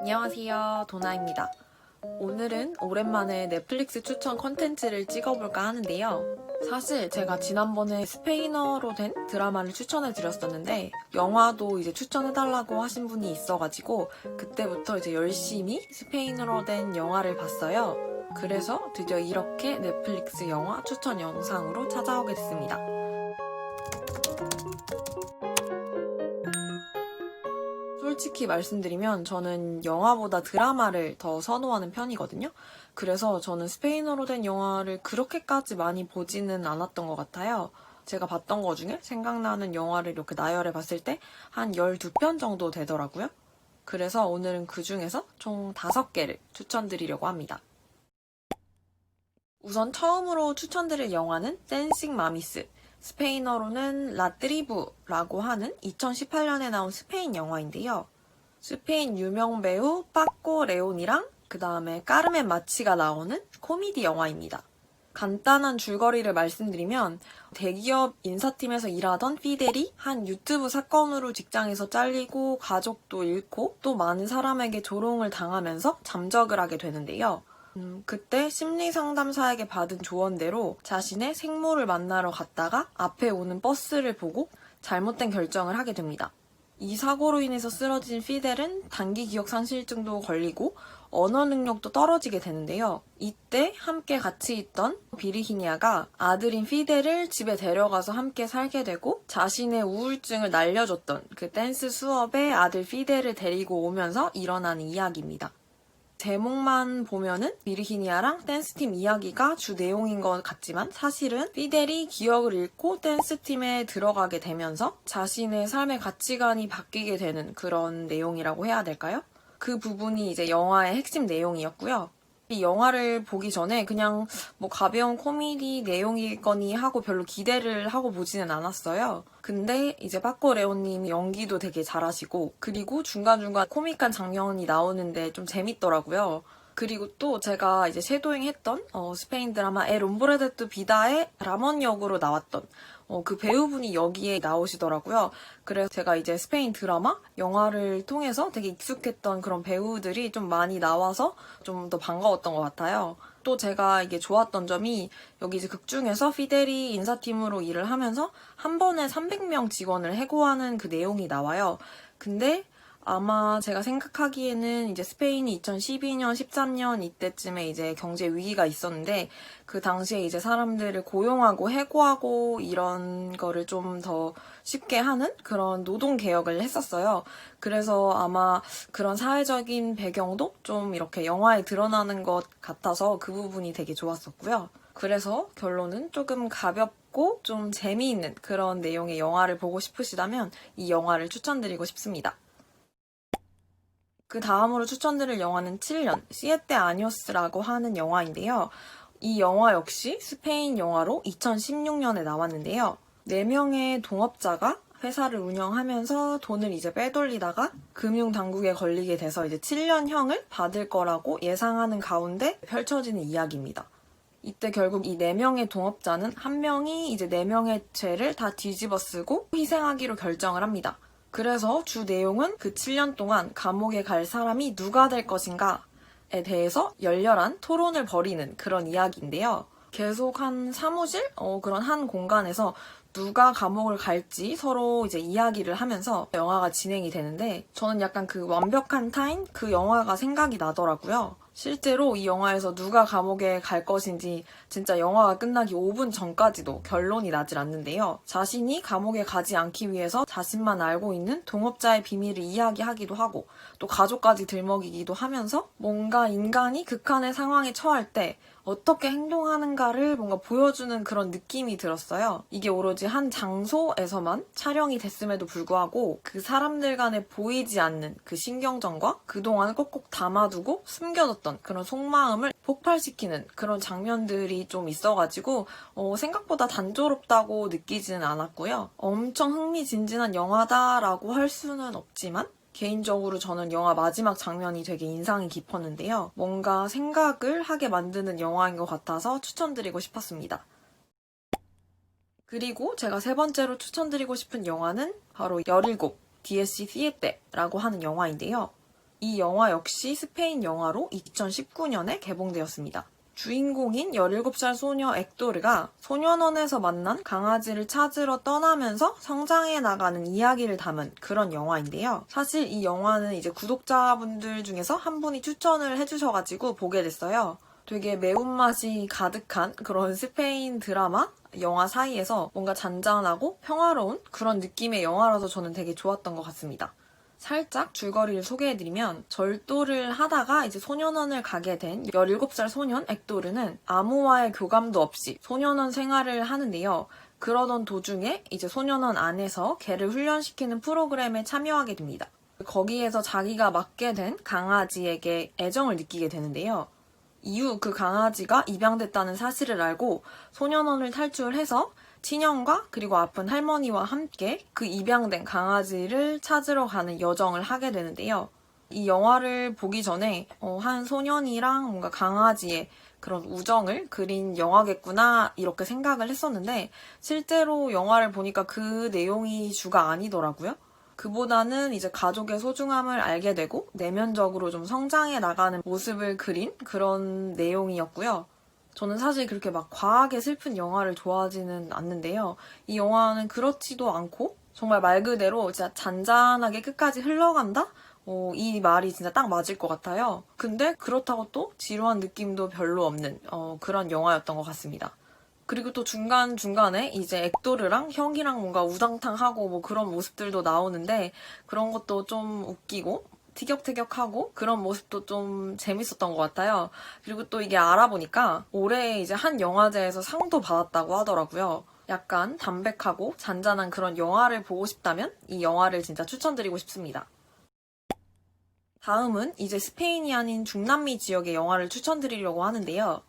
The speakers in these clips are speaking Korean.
안녕하세요, 도나입니다. 오늘은 오랜만에 넷플릭스 추천 컨텐츠를 찍어볼까 하는데요. 사실 제가 지난번에 스페인어로 된 드라마를 추천해드렸었는데 영화도 이제 추천해달라고 하신 분이 있어가지고 그때부터 이제 열심히 스페인어로 된 영화를 봤어요. 그래서 드디어 이렇게 넷플릭스 영화 추천 영상으로 찾아오게 됐습니다. 솔직히 말씀드리면 저는 영화보다 드라마를 더 선호하는 편이거든요. 그래서 저는 스페인어로 된 영화를 그렇게까지 많이 보지는 않았던 것 같아요. 제가 봤던 거 중에 생각나는 영화를 이렇게 나열해 봤을 때 한 12편 정도 되더라고요. 그래서 오늘은 그 중에서 총 5개를 추천드리려고 합니다. 우선 처음으로 추천드릴 영화는 댄싱 마미스, 스페인어로는 라트리부라고 하는 2018년에 나온 스페인 영화인데요. 스페인 유명 배우 빠꼬 레온이랑 그 다음에 까르멘 마치가 나오는 코미디 영화입니다. 간단한 줄거리를 말씀드리면 대기업 인사팀에서 일하던 피델이 한 유튜브 사건으로 직장에서 잘리고 가족도 잃고 또 많은 사람에게 조롱을 당하면서 잠적을 하게 되는데요. 그때 심리상담사에게 받은 조언대로 자신의 생모를 만나러 갔다가 앞에 오는 버스를 보고 잘못된 결정을 하게 됩니다. 이 사고로 인해서 쓰러진 피델은 단기 기억 상실증도 걸리고 언어 능력도 떨어지게 되는데요. 이때 함께 같이 있던 비르히니아가 아들인 피델을 집에 데려가서 함께 살게 되고 자신의 우울증을 날려줬던 그 댄스 수업에 아들 피델을 데리고 오면서 일어나는 이야기입니다. 제목만 보면은 비르히니아랑 댄스팀 이야기가 주 내용인 것 같지만 사실은 피델이 기억을 잃고 댄스팀에 들어가게 되면서 자신의 삶의 가치관이 바뀌게 되는 그런 내용이라고 해야 될까요? 그 부분이 이제 영화의 핵심 내용이었고요. 이 영화를 보기 전에 그냥 뭐 가벼운 코미디 내용이거니 하고 별로 기대를 하고 보지는 않았어요. 근데 이제 빠꼬 레오님 연기도 되게 잘하시고 그리고 중간중간 코믹한 장면이 나오는데 좀 재밌더라고요. 그리고 또 제가 이제 쉐도잉했던 스페인 드라마 엘 옴브레 드 비다의 라몬 역으로 나왔던 그 배우분이 여기에 나오시더라고요. 그래서 제가 이제 스페인 드라마, 영화를 통해서 되게 익숙했던 그런 배우들이 좀 많이 나와서 좀 더 반가웠던 것 같아요. 또 제가 이게 좋았던 점이 여기 이제 극 중에서 피델이 인사팀으로 일을 하면서 한 번에 300명 직원을 해고하는 그 내용이 나와요. 근데 아마 제가 생각하기에는 이제 스페인이 2012년, 13년 이때쯤에 이제 경제 위기가 있었는데 그 당시에 이제 사람들을 고용하고 해고하고 이런 거를 좀 더 쉽게 하는 그런 노동 개혁을 했었어요. 그래서 아마 그런 사회적인 배경도 좀 이렇게 영화에 드러나는 것 같아서 그 부분이 되게 좋았었고요. 그래서 결론은 조금 가볍고 좀 재미있는 그런 내용의 영화를 보고 싶으시다면 이 영화를 추천드리고 싶습니다. 그 다음으로 추천드릴 영화는 7년, 시에테 아니오스라고 하는 영화인데요. 이 영화 역시 스페인 영화로 2016년에 나왔는데요. 4명의 동업자가 회사를 운영하면서 돈을 이제 빼돌리다가 금융당국에 걸리게 돼서 이제 7년형을 받을 거라고 예상하는 가운데 펼쳐지는 이야기입니다. 이때 결국 이 4명의 동업자는 한 명이 이제 4명의 죄를 다 뒤집어 쓰고 희생하기로 결정을 합니다. 그래서 주 내용은 그 7년 동안 감옥에 갈 사람이 누가 될 것인가에 대해서 열렬한 토론을 벌이는 그런 이야기인데요. 계속 한 사무실? 그런 한 공간에서 누가 감옥을 갈지 서로 이제 이야기를 하면서 영화가 진행이 되는데 저는 약간 그 완벽한 타임? 그 영화가 생각이 나더라고요. 실제로 이 영화에서 누가 감옥에 갈 것인지 진짜 영화가 끝나기 5분 전까지도 결론이 나질 않는데요. 자신이 감옥에 가지 않기 위해서 자신만 알고 있는 동업자의 비밀을 이야기하기도 하고 또 가족까지 들먹이기도 하면서 뭔가 인간이 극한의 상황에 처할 때 어떻게 행동하는가를 뭔가 보여주는 그런 느낌이 들었어요. 이게 오로지 한 장소에서만 촬영이 됐음에도 불구하고 그 사람들 간에 보이지 않는 그 신경전과 그동안 꼭꼭 담아두고 숨겨뒀던 그런 속마음을 폭발시키는 그런 장면들이 좀 있어가지고 생각보다 단조롭다고 느끼지는 않았고요. 엄청 흥미진진한 영화다라고 할 수는 없지만 개인적으로 저는 영화 마지막 장면이 되게 인상이 깊었는데요. 뭔가 생각을 하게 만드는 영화인 것 같아서 추천드리고 싶었습니다. 그리고 제가 세 번째로 추천드리고 싶은 영화는 바로 17, DSC 시에테라고 하는 영화인데요. 이 영화 역시 스페인 영화로 2019년에 개봉되었습니다. 주인공인 17살 소녀 액도르가 소년원에서 만난 강아지를 찾으러 떠나면서 성장해 나가는 이야기를 담은 그런 영화인데요. 사실 이 영화는 이제 구독자분들 중에서 한 분이 추천을 해주셔가지고 보게 됐어요. 되게 매운맛이 가득한 그런 스페인 드라마, 영화 사이에서 뭔가 잔잔하고 평화로운 그런 느낌의 영화라서 저는 되게 좋았던 것 같습니다. 살짝 줄거리를 소개해드리면 절도를 하다가 이제 소년원을 가게 된 17살 소년 액도르는 아무와의 교감도 없이 소년원 생활을 하는데요. 그러던 도중에 이제 소년원 안에서 개를 훈련시키는 프로그램에 참여하게 됩니다. 거기에서 자기가 맡게 된 강아지에게 애정을 느끼게 되는데요. 이후 그 강아지가 입양됐다는 사실을 알고 소년원을 탈출해서 친형과 그리고 아픈 할머니와 함께 그 입양된 강아지를 찾으러 가는 여정을 하게 되는데요. 이 영화를 보기 전에 한 소년이랑 뭔가 강아지의 그런 우정을 그린 영화겠구나 이렇게 생각을 했었는데 실제로 영화를 보니까 그 내용이 주가 아니더라고요. 그보다는 이제 가족의 소중함을 알게 되고 내면적으로 좀 성장해 나가는 모습을 그린 그런 내용이었고요. 저는 사실 그렇게 막 과하게 슬픈 영화를 좋아하지는 않는데요. 이 영화는 그렇지도 않고 정말 말 그대로 진짜 잔잔하게 끝까지 흘러간다? 이 말이 진짜 딱 맞을 것 같아요. 근데 그렇다고 또 지루한 느낌도 별로 없는 그런 영화였던 것 같습니다. 그리고 또 중간중간에 이제 액도르랑 형이랑 뭔가 우당탕하고 뭐 그런 모습들도 나오는데 그런 것도 좀 웃기고 티격태격하고 그런 모습도 좀 재밌었던 것 같아요. 그리고 또 이게 알아보니까 올해 이제 한 영화제에서 상도 받았다고 하더라고요. 약간 담백하고 잔잔한 그런 영화를 보고 싶다면 이 영화를 진짜 추천드리고 싶습니다. 다음은 이제 스페인이 아닌 중남미 지역의 영화를 추천드리려고 하는데요.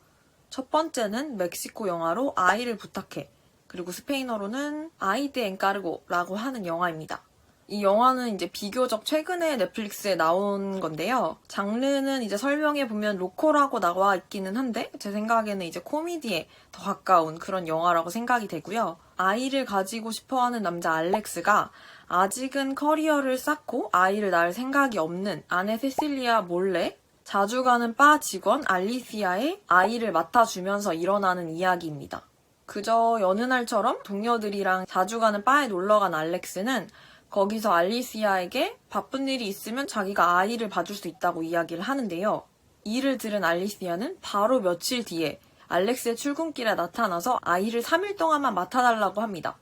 첫 번째는 멕시코 영화로 아이를 부탁해. 그리고 스페인어로는 아이드 엔카르고라고 하는 영화입니다. 이 영화는 이제 비교적 최근에 넷플릭스에 나온 건데요. 장르는 이제 설명해보면 로코라고 나와 있기는 한데 제 생각에는 이제 코미디에 더 가까운 그런 영화라고 생각이 되고요. 아이를 가지고 싶어하는 남자 알렉스가 아직은 커리어를 쌓고 아이를 낳을 생각이 없는 아내 세실리아 몰래 자주 가는 바 직원 알리시아의 아이를 맡아주면서 일어나는 이야기입니다. 그저 여느 날처럼 동료들이랑 자주 가는 바에 놀러간 알렉스는 거기서 알리시아에게 바쁜 일이 있으면 자기가 아이를 봐줄 수 있다고 이야기를 하는데요. 이를 들은 알리시아는 바로 며칠 뒤에 알렉스의 출근길에 나타나서 아이를 3일 동안만 맡아달라고 합니다.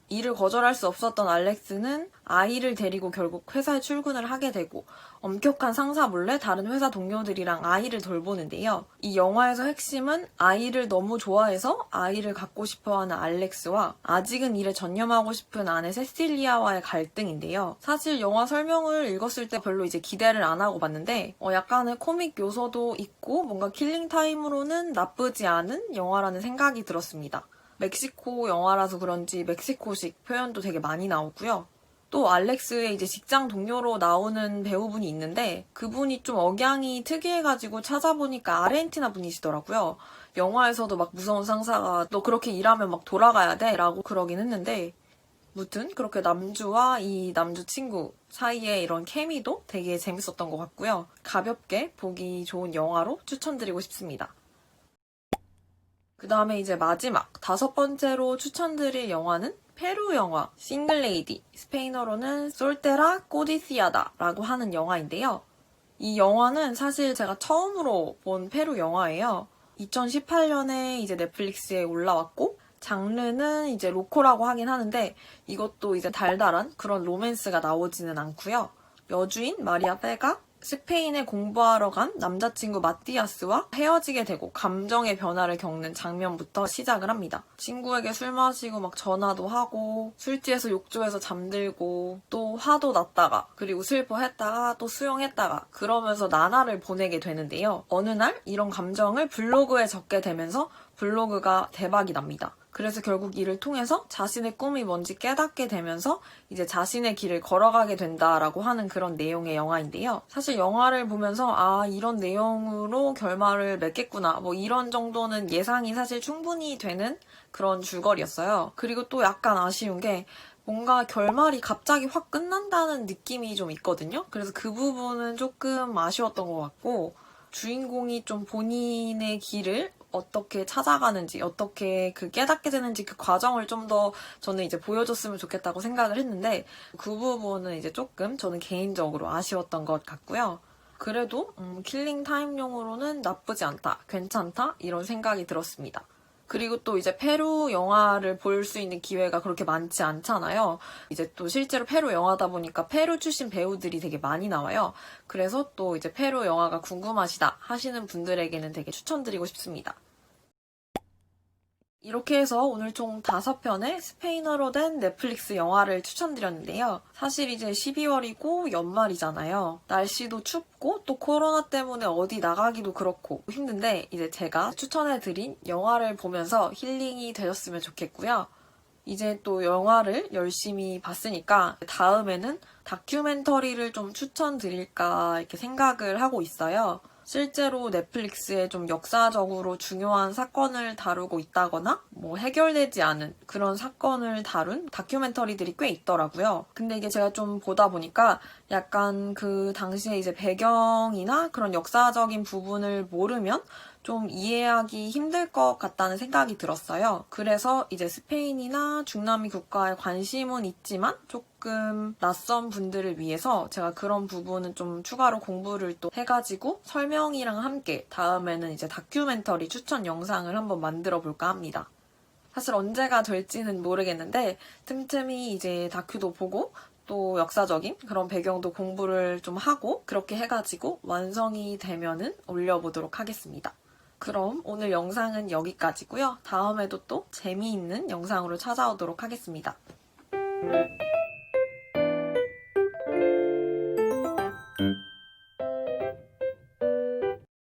이를 거절할 수 없었던 알렉스는 아이를 데리고 결국 회사에 출근을 하게 되고 엄격한 상사 몰래 다른 회사 동료들이랑 아이를 돌보는데요. 이 영화에서 핵심은 아이를 너무 좋아해서 아이를 갖고 싶어하는 알렉스와 아직은 일에 전념하고 싶은 아내 세실리아와의 갈등인데요. 사실 영화 설명을 읽었을 때 별로 이제 기대를 안 하고 봤는데 약간의 코믹 요소도 있고 뭔가 킬링 타임으로는 나쁘지 않은 영화라는 생각이 들었습니다. 멕시코 영화라서 그런지 멕시코식 표현도 되게 많이 나오고요. 또 알렉스의 이제 직장 동료로 나오는 배우분이 있는데 그분이 좀 억양이 특이해가지고 찾아보니까 아르헨티나 분이시더라고요. 영화에서도 막 무서운 상사가 너 그렇게 일하면 막 돌아가야 돼 라고 그러긴 했는데 무튼 그렇게 남주와 이 남주 친구 사이의 이런 케미도 되게 재밌었던 것 같고요. 가볍게 보기 좋은 영화로 추천드리고 싶습니다. 그 다음에 이제 마지막 5번째로 추천드릴 영화는 페루 영화 싱글레이디, 스페인어로는 솔테라 꼬디시아다라고 하는 영화인데요. 이 영화는 사실 제가 처음으로 본 페루 영화예요. 2018년에 이제 넷플릭스에 올라왔고 장르는 이제 로코라고 하긴 하는데 이것도 이제 달달한 그런 로맨스가 나오지는 않고요. 여주인 마리아 페가 스페인에 공부하러 간 남자친구 마티아스와 헤어지게 되고 감정의 변화를 겪는 장면부터 시작을 합니다. 친구에게 술 마시고 막 전화도 하고 술 취해서 욕조에서 잠들고 또 화도 났다가 그리고 슬퍼했다가 또 수영했다가 그러면서 나날을 보내게 되는데요. 어느 날 이런 감정을 블로그에 적게 되면서 블로그가 대박이 납니다. 그래서 결국 이를 통해서 자신의 꿈이 뭔지 깨닫게 되면서 이제 자신의 길을 걸어가게 된다라고 하는 그런 내용의 영화인데요. 사실 영화를 보면서 아 이런 내용으로 결말을 맺겠구나 뭐 이런 정도는 예상이 사실 충분히 되는 그런 줄거리였어요. 그리고 또 약간 아쉬운 게 뭔가 결말이 갑자기 확 끝난다는 느낌이 좀 있거든요. 그래서 그 부분은 조금 아쉬웠던 것 같고, 주인공이 좀 본인의 길을 어떻게 찾아가는지, 어떻게 그 깨닫게 되는지 그 과정을 좀 더 저는 이제 보여줬으면 좋겠다고 생각을 했는데, 그 부분은 이제 조금 저는 개인적으로 아쉬웠던 것 같고요. 그래도 킬링 타임용으로는 나쁘지 않다, 괜찮다 이런 생각이 들었습니다. 그리고 또 이제 페루 영화를 볼 수 있는 기회가 그렇게 많지 않잖아요. 이제 또 실제로 페루 영화다 보니까 페루 출신 배우들이 되게 많이 나와요. 그래서 또 이제 페루 영화가 궁금하시다 하시는 분들에게는 되게 추천드리고 싶습니다. 이렇게 해서 오늘 총 5편의 스페인어로 된 넷플릭스 영화를 추천드렸는데요. 사실 이제 12월이고 연말이잖아요. 날씨도 춥고 또 코로나 때문에 어디 나가기도 그렇고 힘든데 이제 제가 추천해드린 영화를 보면서 힐링이 되셨으면 좋겠고요. 이제 또 영화를 열심히 봤으니까 다음에는 다큐멘터리를 좀 추천드릴까 이렇게 생각을 하고 있어요. 실제로 넷플릭스에 좀 역사적으로 중요한 사건을 다루고 있다거나 뭐 해결되지 않은 그런 사건을 다룬 다큐멘터리들이 꽤 있더라고요. 근데 이게 제가 좀 보다 보니까 약간 그 당시에 이제 배경이나 그런 역사적인 부분을 모르면 좀 이해하기 힘들 것 같다는 생각이 들었어요. 그래서 이제 스페인이나 중남미 국가에 관심은 있지만 조금 낯선 분들을 위해서 제가 그런 부분은 좀 추가로 공부를 또 해가지고 설명이랑 함께 다음에는 이제 다큐멘터리 추천 영상을 한번 만들어 볼까 합니다. 사실 언제가 될지는 모르겠는데 틈틈이 이제 다큐도 보고 또 역사적인 그런 배경도 공부를 좀 하고 그렇게 해가지고 완성이 되면은 올려보도록 하겠습니다. 그럼 오늘 영상은 여기까지고요. 다음에도 또 재미있는 영상으로 찾아오도록 하겠습니다.